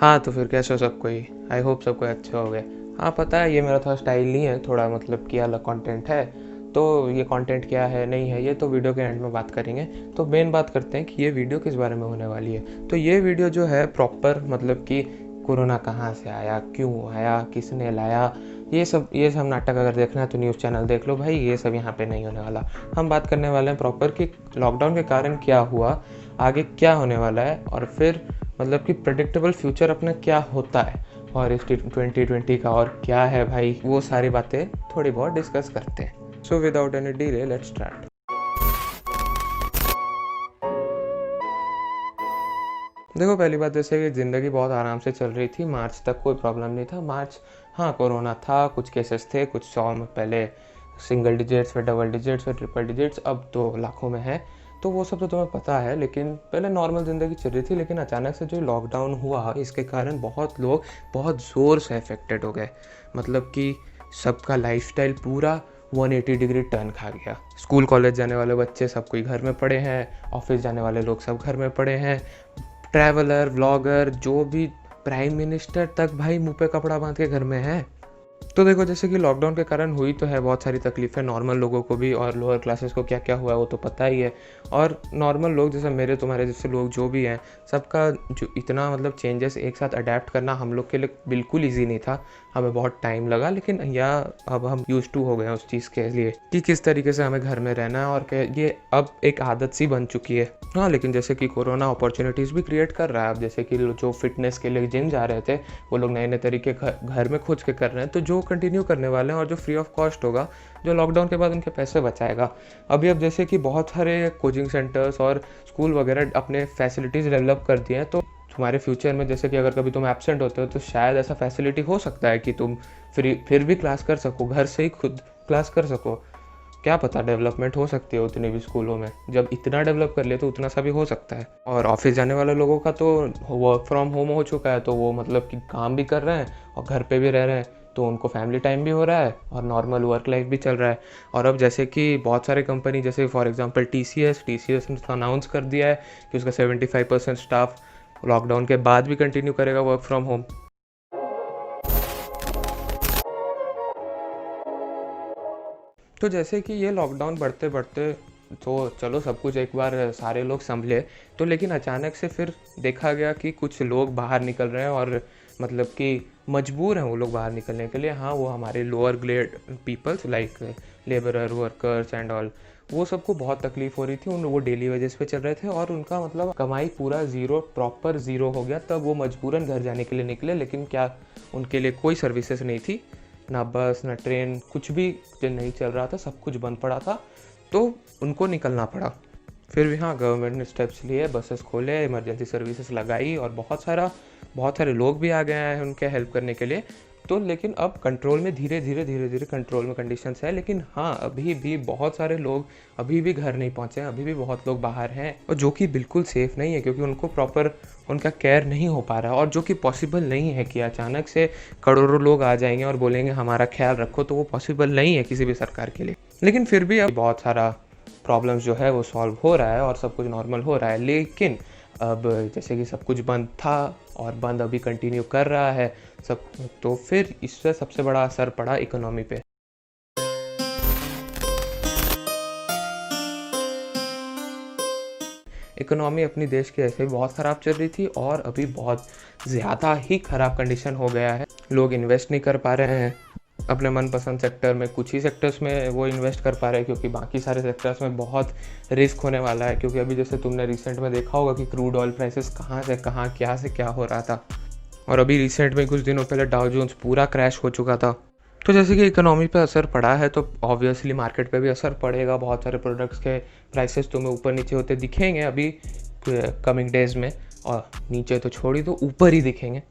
हाँ, तो फिर कैसे हो सब कोई? आई होप सब कोई अच्छे हो गए। हाँ, पता है ये मेरा थोड़ा स्टाइल नहीं है, थोड़ा मतलब कि अलग कंटेंट है। तो ये कंटेंट क्या है, नहीं है, ये तो वीडियो के एंड में बात करेंगे। तो मेन बात करते हैं कि ये वीडियो किस बारे में होने वाली है। तो ये वीडियो जो है प्रॉपर मतलब कि कोरोना कहाँ से आया, क्यों आया, किसने लाया, ये सब नाटक अगर देखना है तो न्यूज़ चैनल देख लो भाई, ये सब यहाँ पे नहीं होने वाला। हम बात करने वाले हैं प्रॉपर कि लॉकडाउन के कारण क्या हुआ, आगे क्या होने वाला है, और फिर मतलब कि प्रेडिक्टेबल फ्यूचर अपना क्या होता है, और इस 2020 का और क्या है भाई, वो सारी बातें थोड़ी बहुत डिस्कस करते हैं। So without any delay let's start. देखो, पहली बात जैसे कि ज़िंदगी बहुत आराम से चल रही थी, मार्च तक कोई प्रॉब्लम नहीं था। मार्च, हाँ कोरोना था, कुछ केसेस थे, कुछ 100 में पहले सिंगल डिजिट्स, फिर डबल डिजिट्स, फिर ट्रिपल डिजिट्स, अब तो लाखों में है। तो वो सब तो तुम्हें पता है, लेकिन पहले नॉर्मल ज़िंदगी चल रही थी। लेकिन अचानक से जो लॉकडाउन हुआ, इसके कारण बहुत लोग बहुत ज़ोर से अफेक्टेड हो गए। मतलब कि सबका लाइफस्टाइल पूरा 180 डिग्री टर्न खा गया। स्कूल कॉलेज जाने वाले बच्चे सब कोई घर में पड़े हैं, ऑफिस जाने वाले लोग सब घर में पड़े हैं, ट्रैवलर, व्लॉगर, जो भी प्राइम मिनिस्टर तक भाई मुंह पे कपड़ा बांध के घर में है। तो देखो, जैसे कि लॉकडाउन के कारण हुई तो है बहुत सारी तकलीफ़ें नॉर्मल लोगों को भी, और लोअर क्लासेस को क्या क्या हुआ है वो तो पता ही है। और नॉर्मल लोग जैसे मेरे तुम्हारे जैसे लोग जो भी हैं, सबका जो इतना मतलब चेंजेस एक साथ अडेप्ट करना हम लोग के लिए बिल्कुल ईजी नहीं था। हमें बहुत टाइम लगा, लेकिन या अब हम यूज टू हो गए हैं उस चीज़ के लिए कि किस तरीके से हमें घर में रहना है, और ये अब एक आदत सी बन चुकी है। हाँ, लेकिन जैसे कि कोरोना अपॉर्चुनिटीज़ भी क्रिएट कर रहा है। अब जैसे कि जो फिटनेस के लिए जिम जा रहे थे, वो लोग नए नए तरीके घर में खोज के कर रहे हैं, तो जो कंटिन्यू करने वाले हैं, और जो फ्री ऑफ कॉस्ट होगा, जो लॉकडाउन के बाद उनके पैसे बचाएगा। अब जैसे कि बहुत सारे कोचिंग सेंटर्स और स्कूल वगैरह अपने फैसिलिटीज़ डेवलप कर दिए हैं। तो तुम्हारे फ्यूचर में जैसे कि अगर कभी तुम एब्सेंट होते हो, तो शायद ऐसा फैसिलिटी हो सकता है कि तुम फिर भी क्लास कर सको, घर से ही खुद क्लास कर सको। क्या पता, डेवलपमेंट हो सकती है उतनी भी स्कूलों में। जब इतना डेवलप कर लिया तो उतना सा भी हो सकता है। और ऑफिस जाने वाले लोगों का तो वर्क फ्रॉम होम हो चुका है, तो वो मतलब कि काम भी कर रहे हैं और घर पे भी रह रहे हैं, तो उनको फैमिली टाइम भी हो रहा है और नॉर्मल वर्क लाइफ भी चल रहा है। और अब जैसे कि बहुत सारे कंपनी, जैसे फॉर एग्जांपल टीसीएस ने अनाउंस कर दिया है कि उसका 75% स्टाफ लॉकडाउन के बाद भी कंटिन्यू करेगा वर्क फ्रॉम होम। तो जैसे कि ये लॉकडाउन बढ़ते बढ़ते, तो चलो सब कुछ एक बार सारे लोग संभले, तो लेकिन अचानक से फिर देखा गया कि कुछ लोग बाहर निकल रहे हैं, और मतलब कि मजबूर हैं वो लोग बाहर निकलने के लिए। हाँ, वो हमारे lower grade peoples like labourer, workers and all, वो सबको बहुत तकलीफ हो रही थी। वो डेली वेजेस पे चल रहे थे, और उनका मतलब कमाई पूरा ज़ीरो, प्रॉपर ज़ीरो हो गया। तब वो मजबूरन घर जाने के लिए निकले, लेकिन क्या उनके लिए कोई सर्विसेज नहीं थी, ना बस ना ट्रेन, कुछ भी नहीं चल रहा था, सब कुछ बंद पड़ा था। तो उनको निकलना पड़ा। फिर भी हाँ, गवर्नमेंट ने स्टेप्स लिए, बसेस खोले, इमरजेंसी सर्विसेज लगाई, और बहुत सारे लोग भी आ गए हैं उनके हेल्प करने के लिए। तो लेकिन अब कंट्रोल में धीरे धीरे कंट्रोल में कंडीशंस है। लेकिन हाँ, अभी भी बहुत सारे लोग अभी भी घर नहीं पहुँचे हैं, अभी भी बहुत लोग बाहर हैं, और जो कि बिल्कुल सेफ़ नहीं है, क्योंकि उनको प्रॉपर उनका केयर नहीं हो पा रहा है। और जो कि पॉसिबल नहीं है कि अचानक से करोड़ों लोग आ जाएंगे और बोलेंगे हमारा ख्याल रखो, तो वो पॉसिबल नहीं है किसी भी सरकार के लिए। लेकिन फिर भी अब बहुत सारा प्रॉब्लम्स जो है वो सॉल्व हो रहा है, और सब कुछ नॉर्मल हो रहा है। लेकिन अब जैसे कि सब कुछ बंद था, और बंद अभी कंटिन्यू कर रहा है सब, तो फिर इससे सबसे बड़ा असर पड़ा इकोनॉमी पे। इकोनॉमी अपनी देश की ऐसे भी बहुत ख़राब चल रही थी, और अभी बहुत ज़्यादा ही ख़राब कंडीशन हो गया है। लोग इन्वेस्ट नहीं कर पा रहे हैं अपने मनपसंद सेक्टर में। कुछ ही सेक्टर्स में वो इन्वेस्ट कर पा रहे हैं, क्योंकि बाकी सारे सेक्टर्स में बहुत रिस्क होने वाला है। क्योंकि अभी जैसे तुमने रिसेंट में देखा होगा कि क्रूड ऑयल प्राइसेस कहाँ से कहाँ, क्या से क्या हो रहा था। और अभी रिसेंट में कुछ दिनों पहले डाउ जोन्स पूरा क्रैश हो चुका था। तो जैसे कि इकोनॉमी पे असर पड़ा है, तो ऑब्वियसली मार्केट पे भी असर पड़ेगा। बहुत सारे प्रोडक्ट्स के प्राइसेस तुम्हें ऊपर नीचे होते दिखेंगे अभी कमिंग डेज में, और नीचे तो छोड़ ही दो, ऊपर ही दिखेंगे।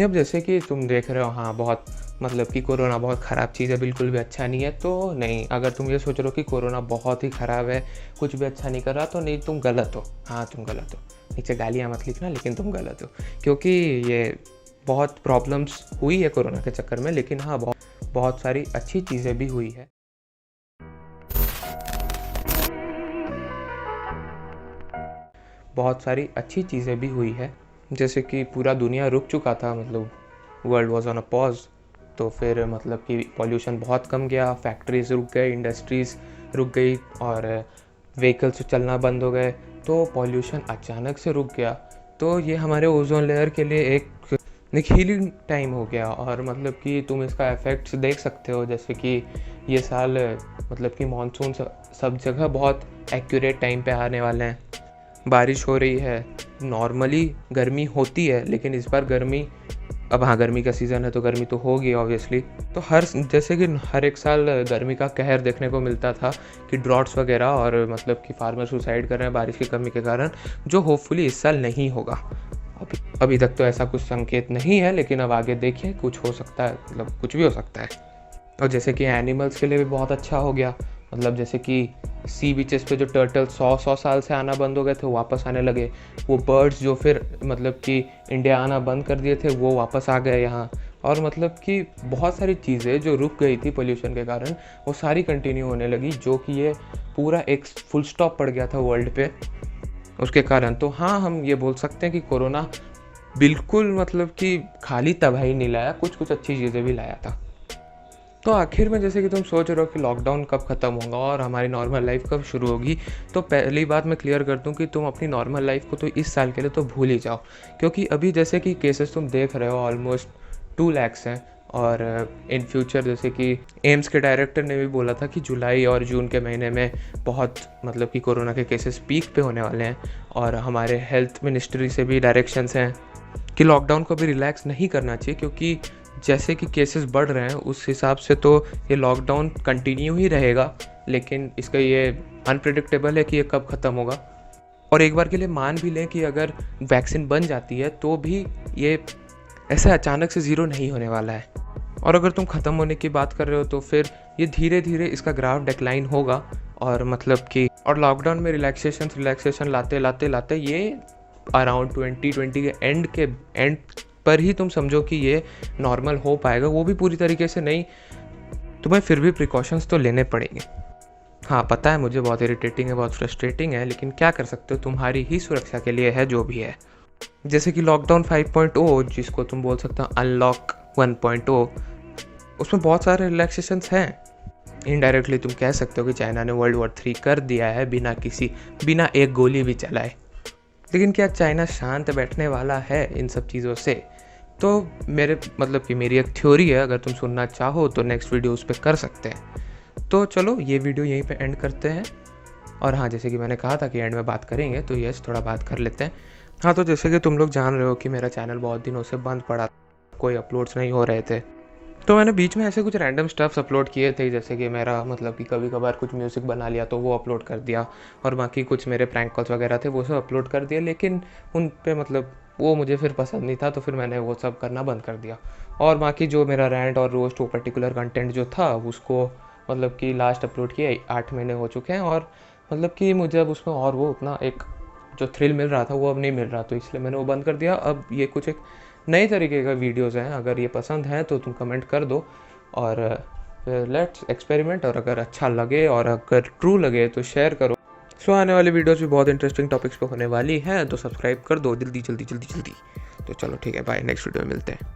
अब जैसे कि तुम देख रहे हो, हाँ बहुत मतलब कि कोरोना बहुत ख़राब चीज़ है, बिल्कुल भी अच्छा नहीं है, तो नहीं। अगर तुम ये सोच रहे हो कि कोरोना बहुत ही ख़राब है, कुछ भी अच्छा नहीं कर रहा, तो नहीं, तुम गलत हो। हाँ, तुम गलत हो। नीचे गालियाँ मत लिखना, लेकिन तुम गलत हो, क्योंकि ये बहुत प्रॉब्लम्स हुई है कोरोना के चक्कर में। लेकिन हाँ, बहुत सारी अच्छी चीज़ें भी हुई है। बहुत सारी अच्छी चीज़ें भी हुई है। जैसे कि पूरा दुनिया रुक चुका था, मतलब world was on a pause. तो फिर मतलब कि पॉल्यूशन बहुत कम गया, फैक्ट्रीज रुक गए, इंडस्ट्रीज़ रुक गई और व्हीकल्स चलना बंद हो गए, तो पॉल्यूशन अचानक से रुक गया। तो ये हमारे ओजोन लेयर के लिए एक हीलिंग टाइम हो गया। और मतलब कि तुम इसका इफ़ेक्ट्स देख सकते हो, जैसे कि ये साल मतलब कि मानसून सब जगह बहुत एक्यूरेट टाइम पे आने वाले हैं, बारिश हो रही है, नॉर्मली गर्मी होती है लेकिन इस बार गर्मी, अब हाँ गर्मी का सीज़न है तो गर्मी तो होगी ऑब्वियसली। तो जैसे कि हर एक साल गर्मी का कहर देखने को मिलता था कि ड्रॉट्स वगैरह, और मतलब कि फार्मर सुसाइड कर रहे हैं बारिश की कमी के कारण, जो होपफुली इस साल नहीं होगा। अभी तक तो ऐसा कुछ संकेत नहीं है, लेकिन अब आगे देखिए कुछ हो सकता है, मतलब कुछ भी हो सकता है। और जैसे कि एनिमल्स के लिए भी बहुत अच्छा हो गया, मतलब जैसे कि सी बीचेस पे जो टर्टल 100 साल से आना बंद हो गए थे वो वापस आने लगे। वो बर्ड्स जो फिर मतलब कि इंडिया आना बंद कर दिए थे वो वापस आ गए यहाँ। और मतलब कि बहुत सारी चीज़ें जो रुक गई थी पोल्यूशन के कारण वो सारी कंटिन्यू होने लगी, जो कि ये पूरा एक फुल स्टॉप पड़ गया था वर्ल्ड पे उसके कारण। तो हाँ, हम ये बोल सकते हैं कि कोरोना बिल्कुल मतलब कि खाली तबाही नहीं लाया, कुछ कुछ अच्छी चीज़ें भी लाया था। तो आखिर में जैसे कि तुम सोच रहे हो कि लॉकडाउन कब ख़त्म होगा और हमारी नॉर्मल लाइफ कब शुरू होगी, तो पहली बात मैं क्लियर कर दूं कि तुम अपनी नॉर्मल लाइफ को तो इस साल के लिए तो भूल ही जाओ, क्योंकि अभी जैसे कि केसेस तुम देख रहे हो ऑलमोस्ट 2 lakhs हैं। और इन फ्यूचर जैसे कि एम्स के डायरेक्टर ने भी बोला था कि जुलाई और जून के महीने में बहुत मतलब कि कोरोना के केसेस पीक पे होने वाले हैं। और हमारे हेल्थ मिनिस्ट्री से भी डायरेक्शंस हैं कि लॉकडाउन को भी रिलैक्स नहीं करना चाहिए, क्योंकि जैसे कि केसेस बढ़ रहे हैं उस हिसाब से तो ये लॉकडाउन कंटिन्यू ही रहेगा, लेकिन इसका ये अनप्रेडिक्टेबल है कि ये कब ख़त्म होगा। और एक बार के लिए मान भी लें कि अगर वैक्सीन बन जाती है तो भी ये ऐसे अचानक से ज़ीरो नहीं होने वाला है। और अगर तुम ख़त्म होने की बात कर रहे हो तो फिर ये धीरे धीरे इसका ग्राफ डिक्लाइन होगा। और मतलब कि और लॉकडाउन में रिलैक्सेशन लाते लाते लाते ये अराउंड 2020 के एंड पर ही तुम समझो कि ये नॉर्मल हो पाएगा, वो भी पूरी तरीके से नहीं। तुम्हें फिर भी प्रिकॉशंस तो लेने पड़ेंगे। हाँ पता है मुझे बहुत इरिटेटिंग है, बहुत फ्रस्ट्रेटिंग है, लेकिन क्या कर सकते हो, तुम्हारी ही सुरक्षा के लिए है जो भी है। जैसे कि लॉकडाउन 5.0 जिसको तुम बोल सकते हो अनलॉक 1.0, उसमें बहुत सारे रिलैक्सेशंस हैं। इनडायरेक्टली तुम कह सकते हो कि चाइना ने वर्ल्ड वॉर 3 कर दिया है बिना एक गोली भी चलाए। लेकिन क्या चाइना शांत बैठने वाला है इन सब चीज़ों से? तो मेरे मतलब कि मेरी एक थ्योरी है, अगर तुम सुनना चाहो तो नेक्स्ट वीडियो उस पर कर सकते हैं। तो चलो ये वीडियो यहीं पे एंड करते हैं। और हाँ, जैसे कि मैंने कहा था कि एंड में बात करेंगे, तो यस थोड़ा बात कर लेते हैं। हाँ, तो जैसे कि तुम लोग जान रहे हो कि मेरा चैनल बहुत दिनों से बंद पड़ा, कोई अपलोड्स नहीं हो रहे थे। तो मैंने बीच में ऐसे कुछ रैंडम स्टफ्स अपलोड किए थे, जैसे कि मेरा मतलब कि कभी कभार कुछ म्यूज़िक बना लिया तो वो अपलोड कर दिया, और बाकी कुछ मेरे प्रैंक कॉल्स वगैरह थे वो सब अपलोड कर दिया। लेकिन उन पे मतलब वो मुझे फिर पसंद नहीं था, तो फिर मैंने वो सब करना बंद कर दिया। और बाकी जो मेरा रैंट और रोस्ट वो पर्टिकुलर कंटेंट जो था उसको मतलब कि लास्ट अपलोड किया 8 महीने हो चुके हैं, और मतलब कि मुझे अब उसमें और वो उतना एक जो थ्रिल मिल रहा था वो अब नहीं मिल रहा, तो इसलिए मैंने वो बंद कर दिया। अब ये कुछ एक नए तरीके का वीडियोज़ हैं, अगर ये पसंद है तो तुम कमेंट कर दो और लेट्स एक्सपेरिमेंट। और अगर अच्छा लगे और अगर ट्रू लगे तो शेयर करो। सो आने वाली वीडियोज़ भी बहुत इंटरेस्टिंग टॉपिक्स पे होने वाली हैं, तो सब्सक्राइब कर दो जल्दी जल्दी जल्दी जल्दी। तो चलो ठीक है, बाय, नेक्स्ट वीडियो में मिलते हैं।